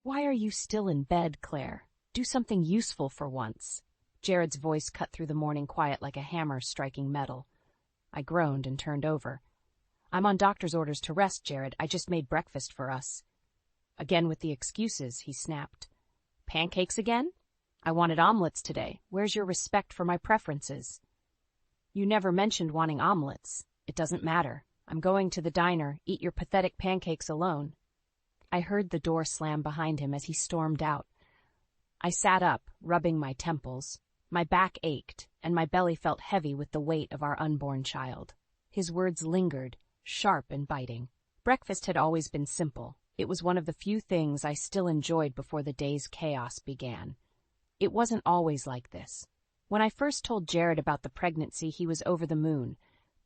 Why are you still in bed, Claire? Do something useful for once. Jared's voice cut through the morning quiet like a hammer striking metal. I groaned and turned over. I'm on doctor's orders to rest, Jared. I just made breakfast for us. Again with the excuses, he snapped. Pancakes again? I wanted omelets today. Where's your respect for my preferences? You never mentioned wanting omelets. It doesn't matter. I'm going to the diner. Eat your pathetic pancakes alone. I heard the door slam behind him as he stormed out. I sat up, rubbing my temples. My back ached, and my belly felt heavy with the weight of our unborn child. His words lingered, sharp and biting. Breakfast had always been simple. It was one of the few things I still enjoyed before the day's chaos began. It wasn't always like this. When I first told Jared about the pregnancy, he was over the moon,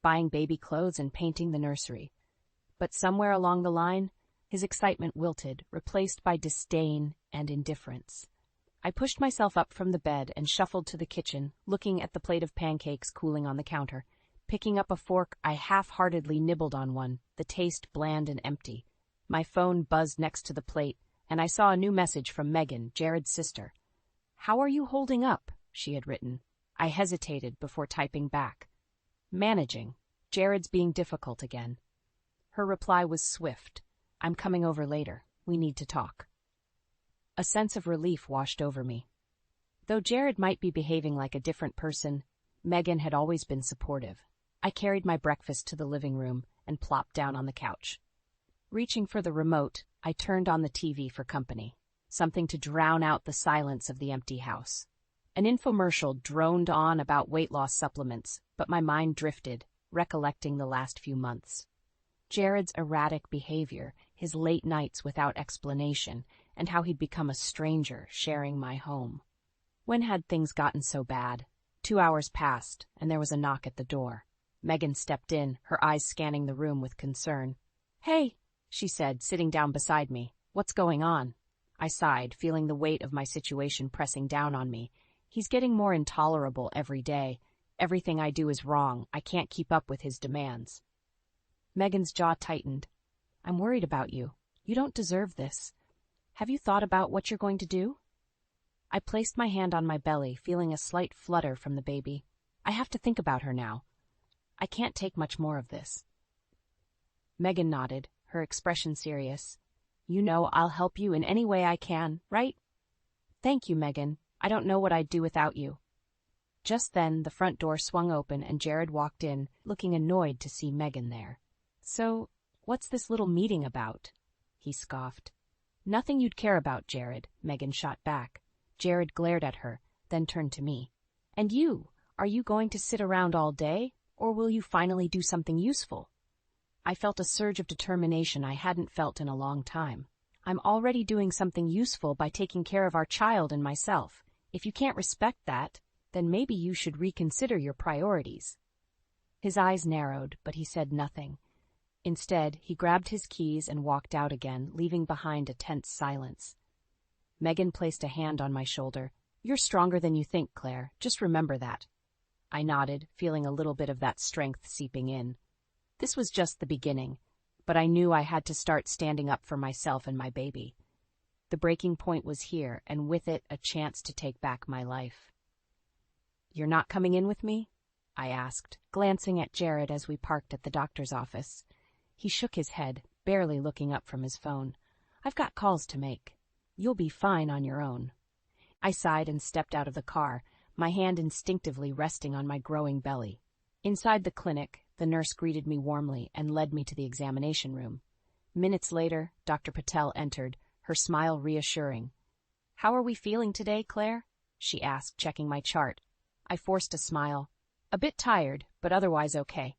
buying baby clothes and painting the nursery. But somewhere along the line, his excitement wilted, replaced by disdain and indifference. I pushed myself up from the bed and shuffled to the kitchen, looking at the plate of pancakes cooling on the counter. Picking up a fork, I half-heartedly nibbled on one, the taste bland and empty. My phone buzzed next to the plate, and I saw a new message from Megan, Jared's sister. "How are you holding up?" she had written. I hesitated before typing back. "Managing. Jared's being difficult again." Her reply was swift. "I'm coming over later. We need to talk." A sense of relief washed over me. Though Jared might be behaving like a different person, Megan had always been supportive. I carried my breakfast to the living room and plopped down on the couch. Reaching for the remote, I turned on the TV for company, something to drown out the silence of the empty house. An infomercial droned on about weight loss supplements, but my mind drifted, recollecting the last few months. Jared's erratic behavior, his late nights without explanation, and how he'd become a stranger sharing my home. When had things gotten so bad? 2 hours passed, and there was a knock at the door. Megan stepped in, her eyes scanning the room with concern. "Hey," she said, sitting down beside me. "What's going on?" I sighed, feeling the weight of my situation pressing down on me. He's getting more intolerable every day. Everything I do is wrong. I can't keep up with his demands. Megan's jaw tightened. "I'm worried about you. You don't deserve this. Have you thought about what you're going to do?" I placed my hand on my belly, feeling a slight flutter from the baby. I have to think about her now. I can't take much more of this. Megan nodded, her expression serious. "You know I'll help you in any way I can, right?" "Thank you, Megan. I don't know what I'd do without you." Just then, the front door swung open and Jared walked in, looking annoyed to see Megan there. "So, what's this little meeting about?" he scoffed. "Nothing you'd care about, Jared," Megan shot back. Jared glared at her, then turned to me. "And you? Are you going to sit around all day, or will you finally do something useful?" I felt a surge of determination I hadn't felt in a long time. "I'm already doing something useful by taking care of our child and myself. If you can't respect that, then maybe you should reconsider your priorities." His eyes narrowed, but he said nothing. Instead, he grabbed his keys and walked out again, leaving behind a tense silence. Megan placed a hand on my shoulder. "You're stronger than you think, Claire. Just remember that." I nodded, feeling a little bit of that strength seeping in. This was just the beginning, but I knew I had to start standing up for myself and my baby. The breaking point was here, and with it, a chance to take back my life. "You're not coming in with me?" I asked, glancing at Jared as we parked at the doctor's office. He shook his head, barely looking up from his phone. "I've got calls to make. You'll be fine on your own." I sighed and stepped out of the car, my hand instinctively resting on my growing belly. Inside the clinic, the nurse greeted me warmly and led me to the examination room. Minutes later, Dr. Patel entered, her smile reassuring. "How are we feeling today, Claire?" she asked, checking my chart. I forced a smile. "A bit tired, but otherwise okay."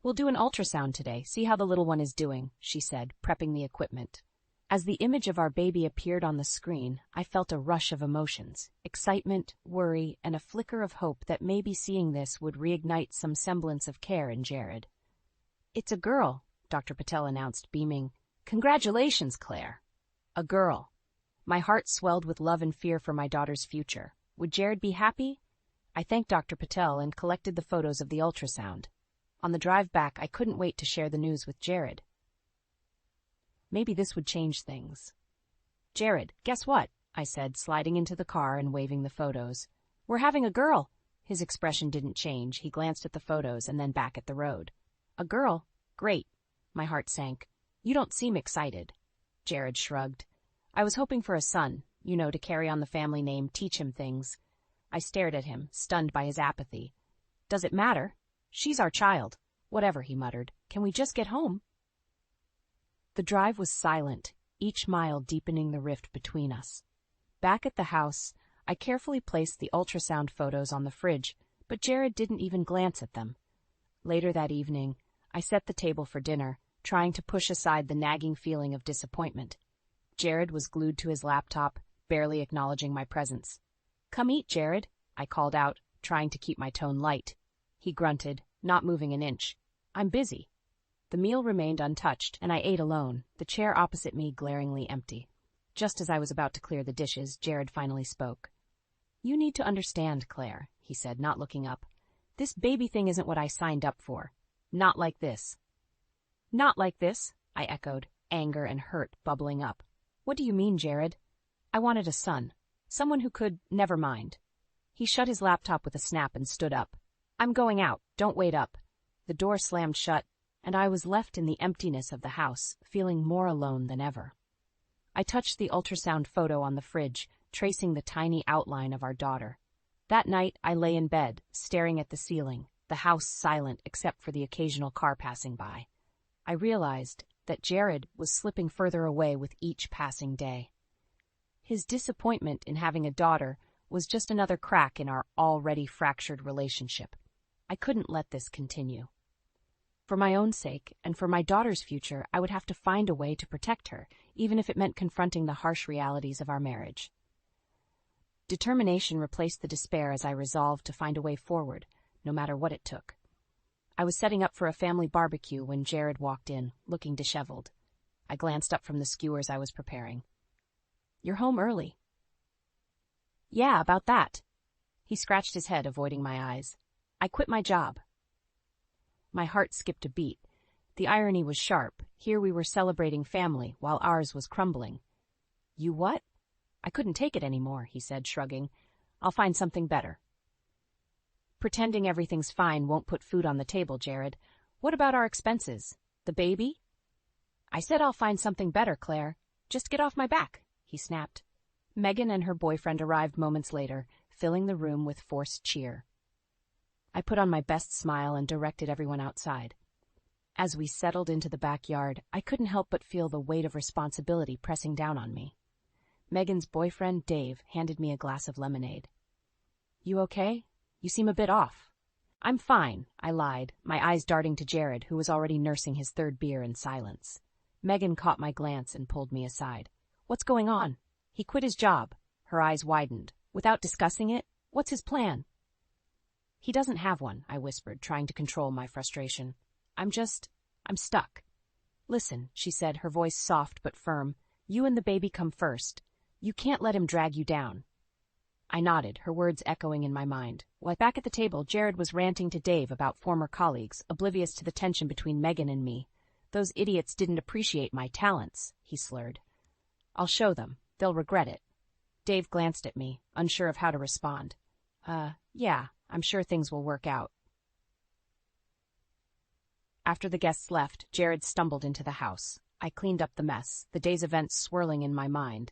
"We'll do an ultrasound today, see how the little one is doing," she said, prepping the equipment. As the image of our baby appeared on the screen, I felt a rush of emotions, excitement, worry, and a flicker of hope that maybe seeing this would reignite some semblance of care in Jared. "It's a girl," Dr. Patel announced, beaming. "Congratulations, Claire." A girl. My heart swelled with love and fear for my daughter's future. Would Jared be happy? I thanked Dr. Patel and collected the photos of the ultrasound. On the drive back, I couldn't wait to share the news with Jared. Maybe this would change things. Jared, guess what? I said, sliding into the car and waving the photos. We're having a girl. His expression didn't change. He glanced at the photos and then back at the road. A girl? Great. My heart sank. You don't seem excited. Jared shrugged. I was hoping for a son, to carry on the family name, teach him things. I stared at him, stunned by his apathy. Does it matter? She's our child. Whatever, he muttered. Can we just get home? The drive was silent, each mile deepening the rift between us. Back at the house, I carefully placed the ultrasound photos on the fridge, but Jared didn't even glance at them. Later that evening, I set the table for dinner, trying to push aside the nagging feeling of disappointment. Jared was glued to his laptop, barely acknowledging my presence. Come eat, Jared, I called out, trying to keep my tone light. He grunted, not moving an inch. I'm busy. The meal remained untouched, and I ate alone, the chair opposite me glaringly empty. Just as I was about to clear the dishes, Jared finally spoke. You need to understand, Claire, he said, not looking up. This baby thing isn't what I signed up for. Not like this. Not like this, I echoed, anger and hurt bubbling up. What do you mean, Jared? I wanted a son. Someone who could, never mind. He shut his laptop with a snap and stood up. I'm going out, don't wait up. The door slammed shut, and I was left in the emptiness of the house, feeling more alone than ever. I touched the ultrasound photo on the fridge, tracing the tiny outline of our daughter. That night, I lay in bed, staring at the ceiling, the house silent except for the occasional car passing by. I realized that Jared was slipping further away with each passing day. His disappointment in having a daughter was just another crack in our already fractured relationship. I couldn't let this continue. For my own sake, and for my daughter's future, I would have to find a way to protect her, even if it meant confronting the harsh realities of our marriage. Determination replaced the despair as I resolved to find a way forward, no matter what it took. I was setting up for a family barbecue when Jared walked in, looking disheveled. I glanced up from the skewers I was preparing. You're home early. Yeah, about that. He scratched his head, avoiding my eyes. I quit my job. My heart skipped a beat. The irony was sharp. Here we were celebrating family, while ours was crumbling. You what? I couldn't take it anymore, he said, shrugging. I'll find something better. Pretending everything's fine won't put food on the table, Jared. What about our expenses? The baby? I said I'll find something better, Claire. Just get off my back, he snapped. Megan and her boyfriend arrived moments later, filling the room with forced cheer. I put on my best smile and directed everyone outside. As we settled into the backyard, I couldn't help but feel the weight of responsibility pressing down on me. Megan's boyfriend, Dave, handed me a glass of lemonade. You okay? You seem a bit off. I'm fine, I lied, my eyes darting to Jared, who was already nursing his third beer in silence. Megan caught my glance and pulled me aside. What's going on? He quit his job. Her eyes widened. Without discussing it, what's his plan? He doesn't have one, I whispered, trying to control my frustration. I'm stuck. Listen, she said, her voice soft but firm. You and the baby come first. You can't let him drag you down. I nodded, her words echoing in my mind. While back at the table, Jared was ranting to Dave about former colleagues, oblivious to the tension between Megan and me. Those idiots didn't appreciate my talents, he slurred. I'll show them. They'll regret it. Dave glanced at me, unsure of how to respond. Yeah, I'm sure things will work out. After the guests left, Jared stumbled into the house. I cleaned up the mess, the day's events swirling in my mind.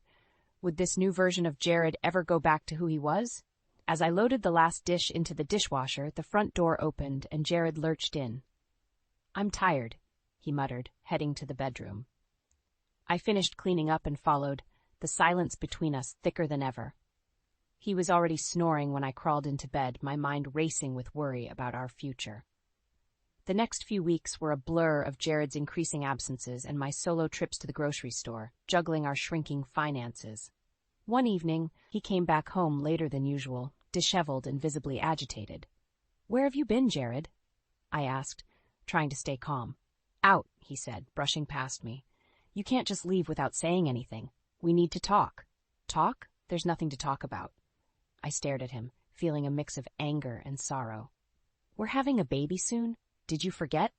Would this new version of Jared ever go back to who he was? As I loaded the last dish into the dishwasher, the front door opened and Jared lurched in. I'm tired, he muttered, heading to the bedroom. I finished cleaning up and followed, the silence between us thicker than ever. He was already snoring when I crawled into bed, my mind racing with worry about our future. The next few weeks were a blur of Jared's increasing absences and my solo trips to the grocery store, juggling our shrinking finances. One evening, he came back home later than usual, disheveled and visibly agitated. Where have you been, Jared? I asked, trying to stay calm. Out, he said, brushing past me. You can't just leave without saying anything. We need to talk. Talk? There's nothing to talk about. I stared at him, feeling a mix of anger and sorrow. We're having a baby soon? Did you forget?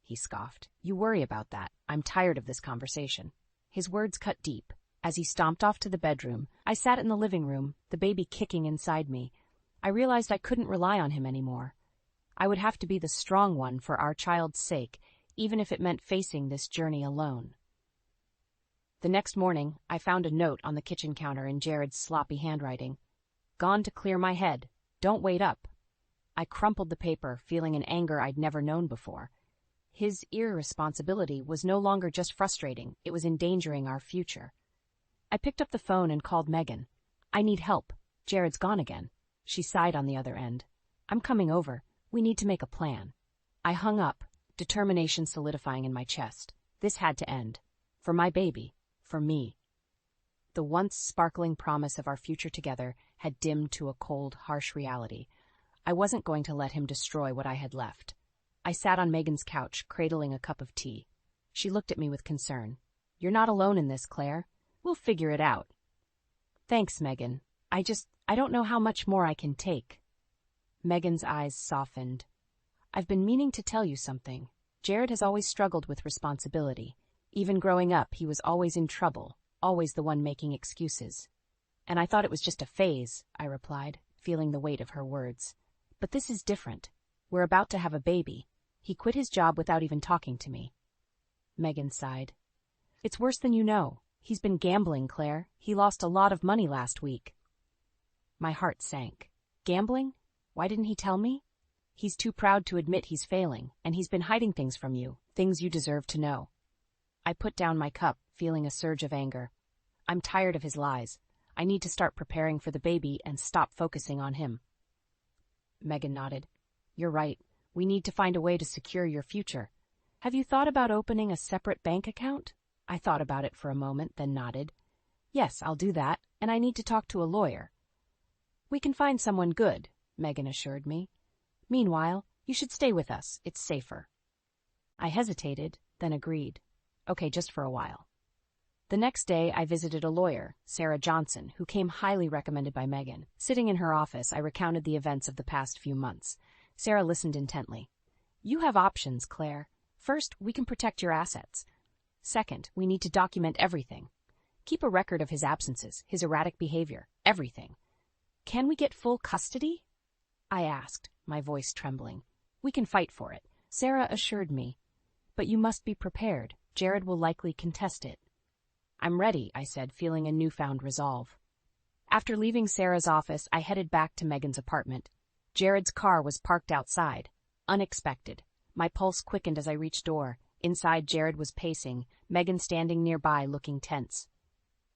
He scoffed. You worry about that. I'm tired of this conversation. His words cut deep. As he stomped off to the bedroom, I sat in the living room, the baby kicking inside me. I realized I couldn't rely on him anymore. I would have to be the strong one for our child's sake, even if it meant facing this journey alone. The next morning, I found a note on the kitchen counter in Jared's sloppy handwriting. "Gone to clear my head. Don't wait up." I crumpled the paper, feeling an anger I'd never known before. His irresponsibility was no longer just frustrating, it was endangering our future. I picked up the phone and called Megan. "I need help. Jared's gone again." She sighed on the other end. "I'm coming over. We need to make a plan." I hung up, determination solidifying in my chest. This had to end. For my baby. For me. The once sparkling promise of our future together had dimmed to a cold, harsh reality. I wasn't going to let him destroy what I had left. I sat on Megan's couch, cradling a cup of tea. She looked at me with concern. "You're not alone in this, Claire. We'll figure it out." "Thanks, Megan. I don't know how much more I can take." Megan's eyes softened. "I've been meaning to tell you something. Jared has always struggled with responsibility. Even growing up, he was always in trouble, always the one making excuses." "And I thought it was just a phase," I replied, feeling the weight of her words. "But this is different. We're about to have a baby. He quit his job without even talking to me." Megan sighed. "It's worse than you know. He's been gambling, Claire. He lost a lot of money last week." My heart sank. Gambling? Why didn't he tell me? He's too proud to admit he's failing, and he's been hiding things from you, things you deserve to know. I put down my cup, feeling a surge of anger. I'm tired of his lies. I need to start preparing for the baby and stop focusing on him. Megan nodded. "You're right. We need to find a way to secure your future. Have you thought about opening a separate bank account?" I thought about it for a moment, then nodded. "Yes, I'll do that, and I need to talk to a lawyer." "We can find someone good," Megan assured me. "Meanwhile, you should stay with us. It's safer." I hesitated, then agreed. Okay, just for a while. The next day, I visited a lawyer, Sarah Johnson, who came highly recommended by Megan. Sitting in her office, I recounted the events of the past few months. Sarah listened intently. "You have options, Claire. First, we can protect your assets. Second, we need to document everything. Keep a record of his absences, his erratic behavior, everything. Can we get full custody?" I asked, my voice trembling. "We can fight for it," Sarah assured me. "But you must be prepared. Jared will likely contest it." "I'm ready," I said, feeling a newfound resolve. After leaving Sarah's office, I headed back to Megan's apartment. Jared's car was parked outside. Unexpected. My pulse quickened as I reached door. Inside, Jared was pacing, Megan standing nearby, looking tense.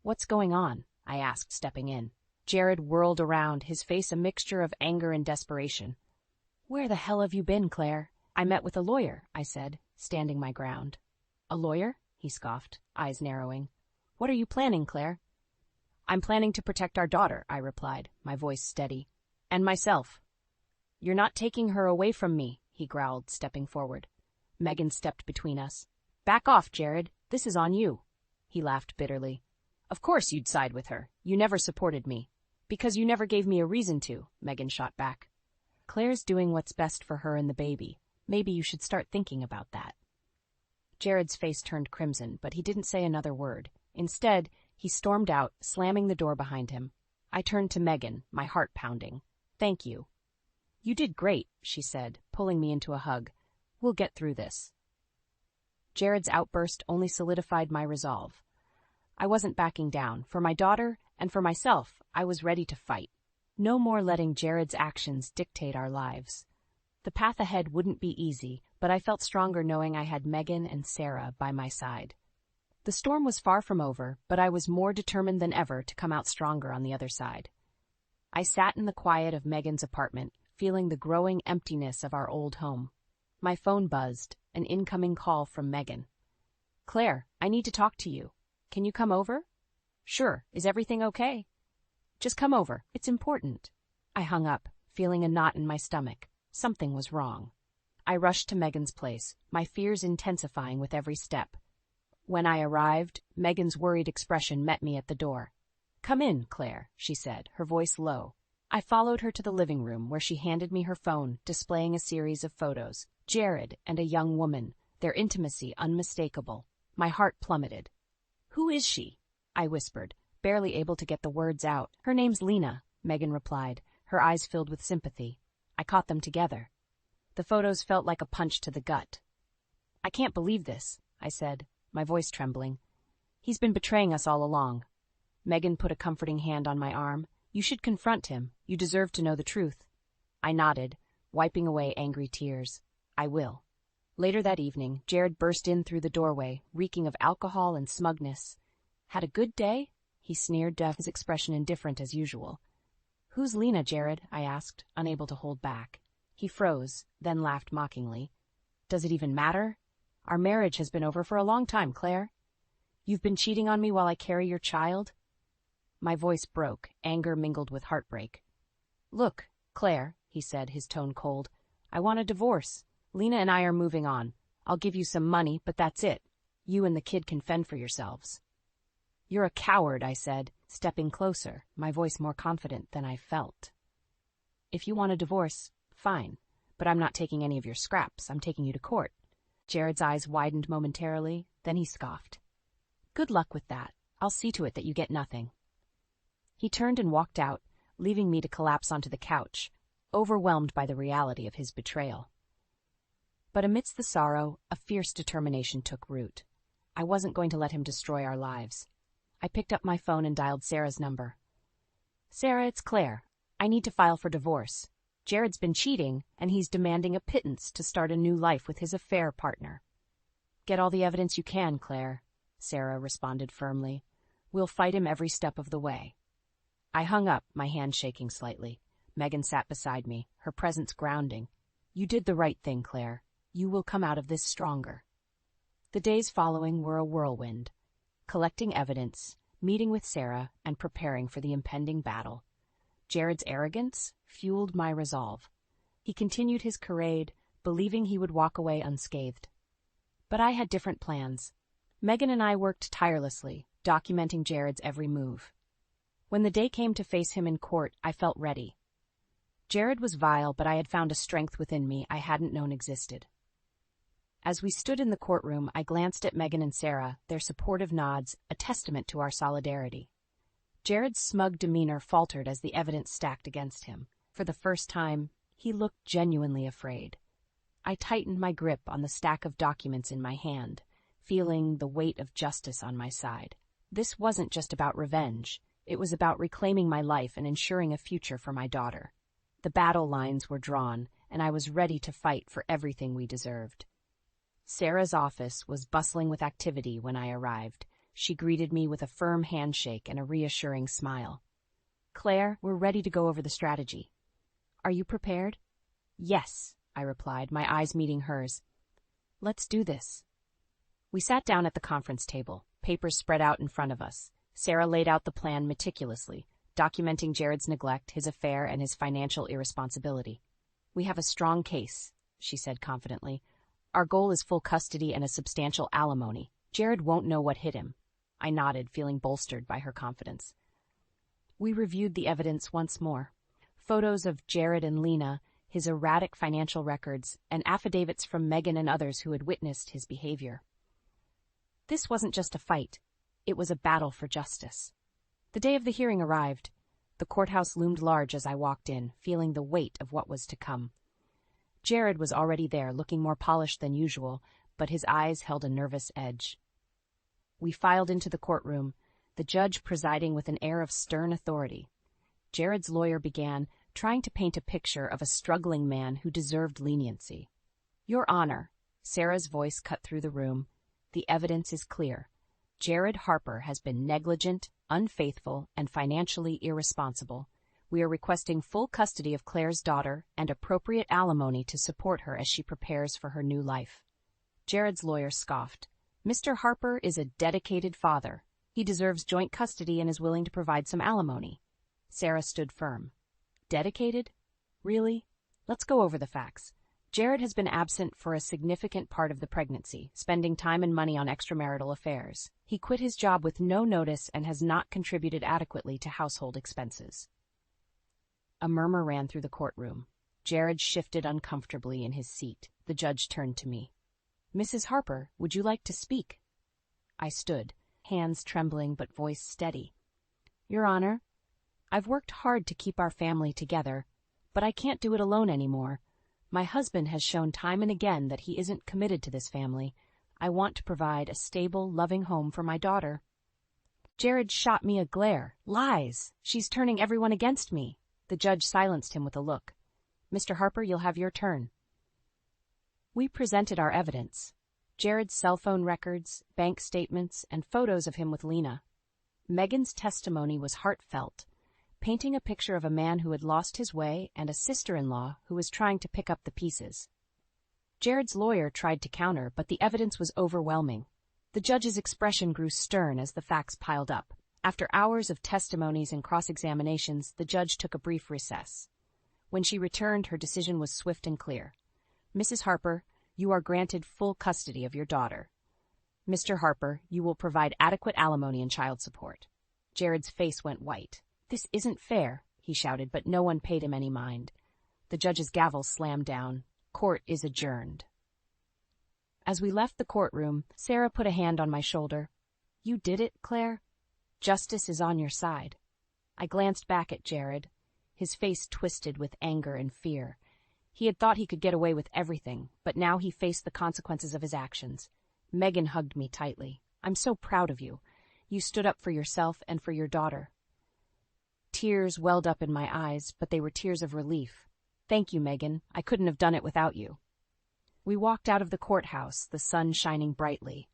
"What's going on?" I asked, stepping in. Jared whirled around, his face a mixture of anger and desperation. "Where the hell have you been, Claire?" "I met with a lawyer," I said, standing my ground. "A lawyer?" he scoffed, eyes narrowing. "What are you planning, Claire?" "I'm planning to protect our daughter," I replied, my voice steady. "And myself." "You're not taking her away from me," he growled, stepping forward. Megan stepped between us. "Back off, Jared. This is on you." He laughed bitterly. "Of course you'd side with her. You never supported me." "Because you never gave me a reason to," Megan shot back. "Claire's doing what's best for her and the baby. Maybe you should start thinking about that." Jared's face turned crimson, but he didn't say another word. Instead, he stormed out, slamming the door behind him. I turned to Megan, my heart pounding. "Thank you." "You did great," she said, pulling me into a hug. "We'll get through this." Jared's outburst only solidified my resolve. I wasn't backing down. For my daughter and for myself, I was ready to fight. No more letting Jared's actions dictate our lives. The path ahead wouldn't be easy, but I felt stronger knowing I had Megan and Sarah by my side. The storm was far from over, but I was more determined than ever to come out stronger on the other side. I sat in the quiet of Megan's apartment, feeling the growing emptiness of our old home. My phone buzzed, an incoming call from Megan. "Claire, I need to talk to you. Can you come over?" "Sure. Is everything okay?" "Just come over. It's important." I hung up, feeling a knot in my stomach. Something was wrong. I rushed to Megan's place, my fears intensifying with every step. When I arrived, Megan's worried expression met me at the door. "Come in, Claire," she said, her voice low. I followed her to the living room, where she handed me her phone, displaying a series of photos. Jared and a young woman, their intimacy unmistakable. My heart plummeted. "Who is she?" I whispered, barely able to get the words out. Her name's Lena, Megan replied, her eyes filled with sympathy. I caught them together. The photos felt like a punch to the gut. I can't believe this, I said, my voice trembling. He's been betraying us all along. Megan put a comforting hand on my arm. You should confront him. You deserve to know the truth. I nodded, wiping away angry tears. I will. Later that evening, Jared burst in through the doorway, reeking of alcohol and smugness. Had a good day? He sneered, his expression indifferent as usual. Who's Lena, Jared? I asked, unable to hold back. He froze, then laughed mockingly. Does it even matter? Our marriage has been over for a long time, Claire. You've been cheating on me while I carry your child? My voice broke, anger mingled with heartbreak. Look, Claire, he said, his tone cold. I want a divorce. Lena and I are moving on. I'll give you some money, but that's it. You and the kid can fend for yourselves. You're a coward, I said, stepping closer, my voice more confident than I felt. If you want a divorce, fine, but I'm not taking any of your scraps. I'm taking you to court. Jared's eyes widened momentarily, then he scoffed. Good luck with that. I'll see to it that you get nothing. He turned and walked out, leaving me to collapse onto the couch, overwhelmed by the reality of his betrayal. But amidst the sorrow, a fierce determination took root. I wasn't going to let him destroy our lives. I picked up my phone and dialed Sarah's number. Sarah, it's Claire. I need to file for divorce. Jared's been cheating, and he's demanding a pittance to start a new life with his affair partner. Get all the evidence you can, Claire, Sarah responded firmly. We'll fight him every step of the way. I hung up, my hand shaking slightly. Megan sat beside me, her presence grounding. You did the right thing, Claire. You will come out of this stronger. The days following were a whirlwind. Collecting evidence, meeting with Sarah, and preparing for the impending battle. Jared's arrogance fueled my resolve. He continued his charade, believing he would walk away unscathed. But I had different plans. Megan and I worked tirelessly, documenting Jared's every move. When the day came to face him in court, I felt ready. Jared was vile, but I had found a strength within me I hadn't known existed. As we stood in the courtroom, I glanced at Megan and Sarah, their supportive nods, a testament to our solidarity. Jared's smug demeanor faltered as the evidence stacked against him. For the first time, he looked genuinely afraid. I tightened my grip on the stack of documents in my hand, feeling the weight of justice on my side. This wasn't just about revenge. It was about reclaiming my life and ensuring a future for my daughter. The battle lines were drawn, and I was ready to fight for everything we deserved. Sarah's office was bustling with activity when I arrived. She greeted me with a firm handshake and a reassuring smile. Claire, we're ready to go over the strategy. Are you prepared? Yes, I replied, my eyes meeting hers. Let's do this. We sat down at the conference table, papers spread out in front of us. Sarah laid out the plan meticulously, documenting Jared's neglect, his affair, and his financial irresponsibility. We have a strong case, she said confidently. Our goal is full custody and a substantial alimony. Jared won't know what hit him. I nodded, feeling bolstered by her confidence. We reviewed the evidence once more. Photos of Jared and Lena, his erratic financial records, and affidavits from Megan and others who had witnessed his behavior. This wasn't just a fight. It was a battle for justice. The day of the hearing arrived. The courthouse loomed large as I walked in, feeling the weight of what was to come. Jared was already there, looking more polished than usual, but his eyes held a nervous edge. We filed into the courtroom, the judge presiding with an air of stern authority. Jared's lawyer began, trying to paint a picture of a struggling man who deserved leniency. Your Honor, Sarah's voice cut through the room, the evidence is clear. Jared Harper has been negligent, unfaithful, and financially irresponsible. We are requesting full custody of Claire's daughter and appropriate alimony to support her as she prepares for her new life. Jared's lawyer scoffed. Mr. Harper is a dedicated father. He deserves joint custody and is willing to provide some alimony. Sarah stood firm. Dedicated? Really? Let's go over the facts. Jared has been absent for a significant part of the pregnancy, spending time and money on extramarital affairs. He quit his job with no notice and has not contributed adequately to household expenses. A murmur ran through the courtroom. Jared shifted uncomfortably in his seat. The judge turned to me. Mrs. Harper, would you like to speak? I stood, hands trembling but voice steady. Your Honor, I've worked hard to keep our family together, but I can't do it alone anymore. My husband has shown time and again that he isn't committed to this family. I want to provide a stable, loving home for my daughter. Jared shot me a glare. Lies! She's turning everyone against me. The judge silenced him with a look. Mr. Harper, you'll have your turn. We presented our evidence. Jared's cell phone records, bank statements, and photos of him with Lena. Megan's testimony was heartfelt, painting a picture of a man who had lost his way and a sister-in-law who was trying to pick up the pieces. Jared's lawyer tried to counter, but the evidence was overwhelming. The judge's expression grew stern as the facts piled up. After hours of testimonies and cross-examinations, the judge took a brief recess. When she returned, her decision was swift and clear. Mrs. Harper, you are granted full custody of your daughter. Mr. Harper, you will provide adequate alimony and child support. Jared's face went white. This isn't fair, he shouted, but no one paid him any mind. The judge's gavel slammed down. Court is adjourned. As we left the courtroom, Sarah put a hand on my shoulder. You did it, Claire? Justice is on your side. I glanced back at Jared, his face twisted with anger and fear. He had thought he could get away with everything, but now he faced the consequences of his actions. Megan hugged me tightly. I'm so proud of you. You stood up for yourself and for your daughter. Tears welled up in my eyes, but they were tears of relief. Thank you, Megan. I couldn't have done it without you. We walked out of the courthouse, the sun shining brightly.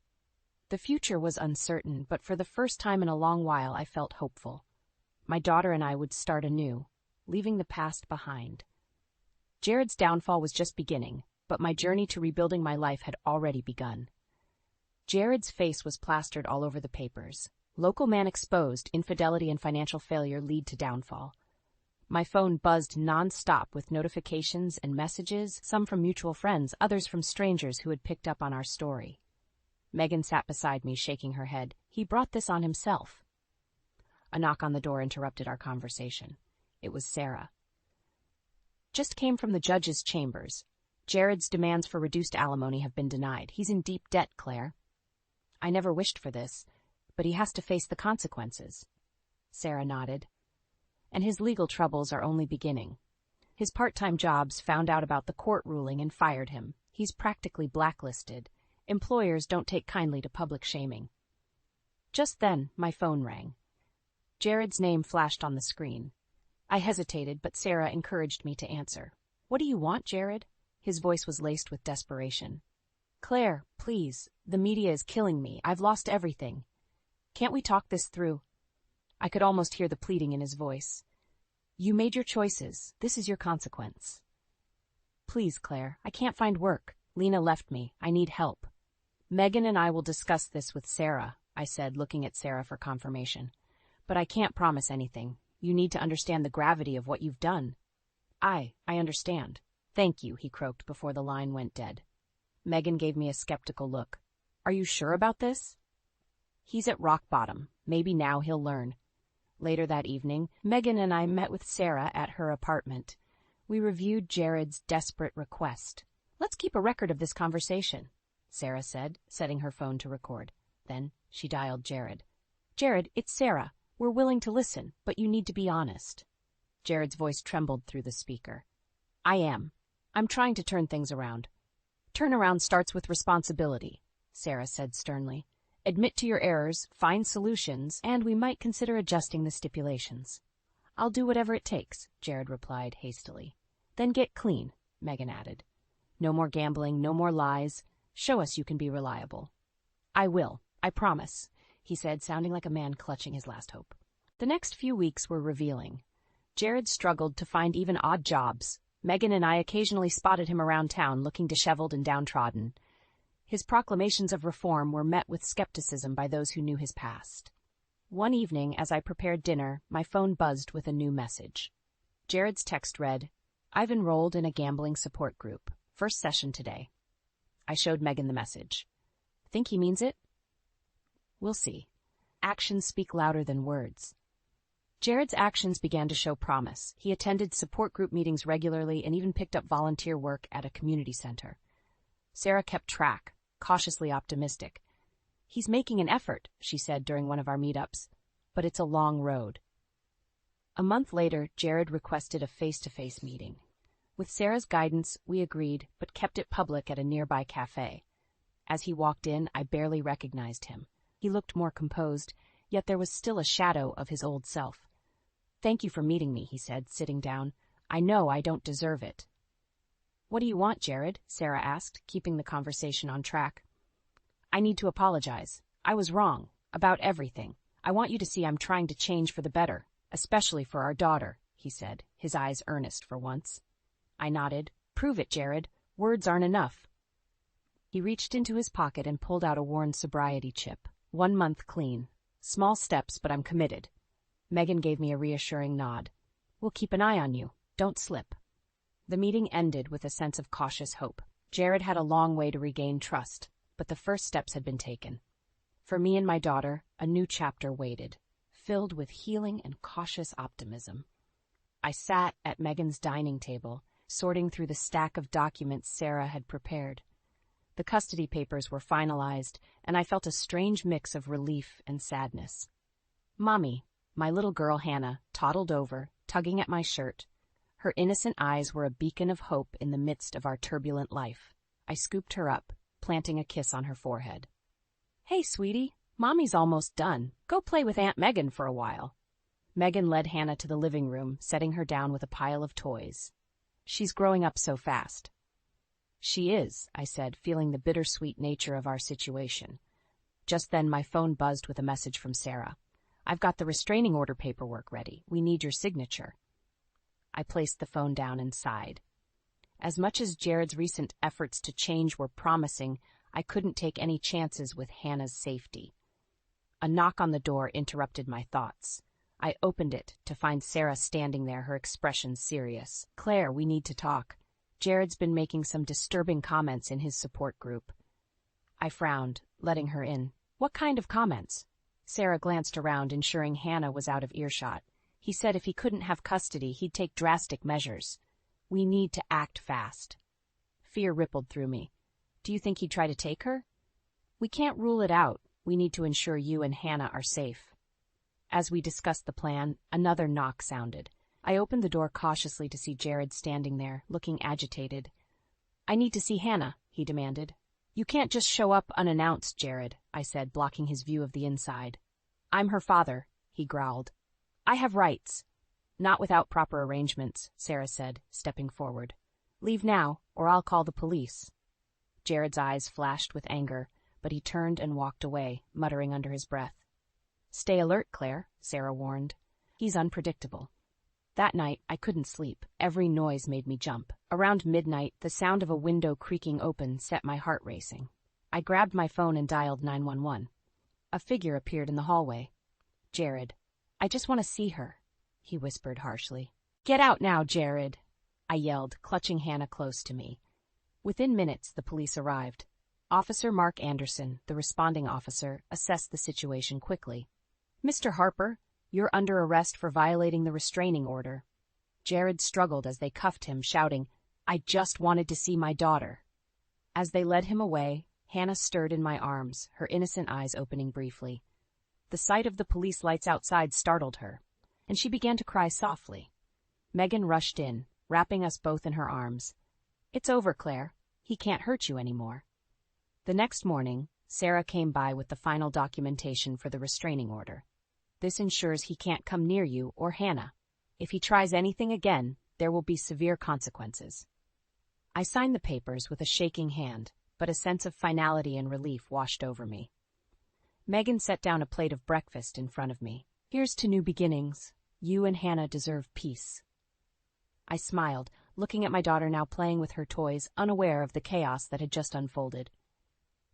The future was uncertain, but for the first time in a long while I felt hopeful. My daughter and I would start anew, leaving the past behind. Jared's downfall was just beginning, but my journey to rebuilding my life had already begun. Jared's face was plastered all over the papers. Local man exposed, infidelity and financial failure lead to downfall. My phone buzzed non-stop with notifications and messages, some from mutual friends, others from strangers who had picked up on our story. Megan sat beside me, shaking her head. He brought this on himself. A knock on the door interrupted our conversation. It was Sarah. Just came from the judge's chambers. Jared's demands for reduced alimony have been denied. He's in deep debt, Claire. I never wished for this, but he has to face the consequences. Sarah nodded. And his legal troubles are only beginning. His part-time jobs found out about the court ruling and fired him. He's practically blacklisted. Employers don't take kindly to public shaming. Just then, my phone rang. Jared's name flashed on the screen. I hesitated, but Sarah encouraged me to answer. What do you want, Jared? His voice was laced with desperation. Claire, please. The media is killing me. I've lost everything. Can't we talk this through? I could almost hear the pleading in his voice. You made your choices. This is your consequence. Please, Claire. I can't find work. Lena left me. I need help. Megan and I will discuss this with Sarah, I said, looking at Sarah for confirmation. But I can't promise anything. You need to understand the gravity of what you've done. I understand. Thank you, he croaked before the line went dead. Megan gave me a skeptical look. Are you sure about this? He's at rock bottom. Maybe now he'll learn. Later that evening, Megan and I met with Sarah at her apartment. We reviewed Jared's desperate request. Let's keep a record of this conversation, Sarah said, setting her phone to record. Then she dialed Jared. Jared, it's Sarah. We're willing to listen, but you need to be honest. Jared's voice trembled through the speaker. I am. I'm trying to turn things around. Turnaround starts with responsibility, Sarah said sternly. Admit to your errors, find solutions, and we might consider adjusting the stipulations. I'll do whatever it takes, Jared replied hastily. Then get clean, Megan added. No more gambling, no more lies. Show us you can be reliable. I will, I promise, he said, sounding like a man clutching his last hope. The next few weeks were revealing. Jared struggled to find even odd jobs. Megan and I occasionally spotted him around town looking disheveled and downtrodden. His proclamations of reform were met with skepticism by those who knew his past. One evening, as I prepared dinner, my phone buzzed with a new message. Jared's text read, I've enrolled in a gambling support group. First session today. I showed Megan the message. Think he means it? We'll see. Actions speak louder than words. Jared's actions began to show promise. He attended support group meetings regularly and even picked up volunteer work at a community center. Sarah kept track, cautiously optimistic. He's making an effort, she said during one of our meetups. But it's a long road. A month later, Jared requested a face-to-face meeting. With Sarah's guidance, we agreed, but kept it public at a nearby cafe. As he walked in, I barely recognized him. He looked more composed, yet there was still a shadow of his old self. "Thank you for meeting me," he said, sitting down. "I know I don't deserve it." "What do you want, Jared?" Sarah asked, keeping the conversation on track. "I need to apologize. I was wrong, about everything. I want you to see I'm trying to change for the better, especially for our daughter," he said, his eyes earnest for once. I nodded. "Prove it, Jared. Words aren't enough." He reached into his pocket and pulled out a worn sobriety chip. 1 month clean. Small steps, but I'm committed. Megan gave me a reassuring nod. "We'll keep an eye on you. Don't slip." The meeting ended with a sense of cautious hope. Jared had a long way to regain trust, but the first steps had been taken. For me and my daughter, a new chapter waited, filled with healing and cautious optimism. I sat at Megan's dining table, sorting through the stack of documents Sarah had prepared. The custody papers were finalized, and I felt a strange mix of relief and sadness. Mommy, my little girl Hannah, toddled over, tugging at my shirt. Her innocent eyes were a beacon of hope in the midst of our turbulent life. I scooped her up, planting a kiss on her forehead. "Hey, sweetie, Mommy's almost done. Go play with Aunt Megan for a while." Megan led Hannah to the living room, setting her down with a pile of toys. "She's growing up so fast." "She is," I said, feeling the bittersweet nature of our situation. Just then my phone buzzed with a message from Sarah. "I've got the restraining order paperwork ready. We need your signature." I placed the phone down and sighed. As much as Jared's recent efforts to change were promising, I couldn't take any chances with Hannah's safety. A knock on the door interrupted my thoughts. I opened it to find Sarah standing there, her expression serious. "Claire, we need to talk. Jared's been making some disturbing comments in his support group." I frowned, letting her in. "What kind of comments?" Sarah glanced around, ensuring Hannah was out of earshot. "He said if he couldn't have custody, he'd take drastic measures. We need to act fast." Fear rippled through me. "Do you think he'd try to take her?" "We can't rule it out. We need to ensure you and Hannah are safe." As we discussed the plan, another knock sounded. I opened the door cautiously to see Jared standing there, looking agitated. "I need to see Hannah," he demanded. "You can't just show up unannounced, Jared," I said, blocking his view of the inside. "I'm her father," he growled. "I have rights." "Not without proper arrangements," Sarah said, stepping forward. "Leave now, or I'll call the police." Jared's eyes flashed with anger, but he turned and walked away, muttering under his breath. "Stay alert, Claire," Sarah warned. "He's unpredictable." That night, I couldn't sleep. Every noise made me jump. Around midnight, the sound of a window creaking open set my heart racing. I grabbed my phone and dialed 911. A figure appeared in the hallway. "Jared, I just want to see her," he whispered harshly. "Get out now, Jared," I yelled, clutching Hannah close to me. Within minutes, the police arrived. Officer Mark Anderson, the responding officer, assessed the situation quickly. "Mr. Harper, you're under arrest for violating the restraining order." Jared struggled as they cuffed him, shouting, "I just wanted to see my daughter." As they led him away, Hannah stirred in my arms, her innocent eyes opening briefly. The sight of the police lights outside startled her, and she began to cry softly. Megan rushed in, wrapping us both in her arms. "It's over, Claire. He can't hurt you anymore." The next morning, Sarah came by with the final documentation for the restraining order. "This ensures he can't come near you or Hannah. If he tries anything again, there will be severe consequences." I signed the papers with a shaking hand, but a sense of finality and relief washed over me. Megan set down a plate of breakfast in front of me. "Here's to new beginnings. You and Hannah deserve peace." I smiled, looking at my daughter now playing with her toys, unaware of the chaos that had just unfolded.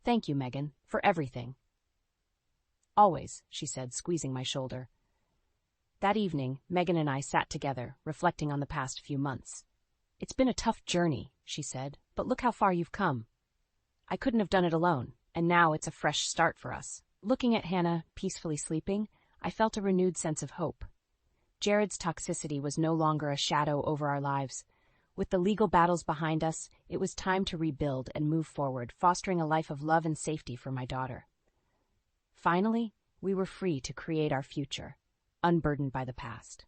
"Thank you, Megan, for everything." "Always," she said, squeezing my shoulder. That evening, Megan and I sat together, reflecting on the past few months. "It's been a tough journey," she said, "but look how far you've come. I couldn't have done it alone, and now it's a fresh start for us." Looking at Hannah, peacefully sleeping, I felt a renewed sense of hope. Jared's toxicity was no longer a shadow over our lives. With the legal battles behind us, it was time to rebuild and move forward, fostering a life of love and safety for my daughter. Finally, we were free to create our future, unburdened by the past.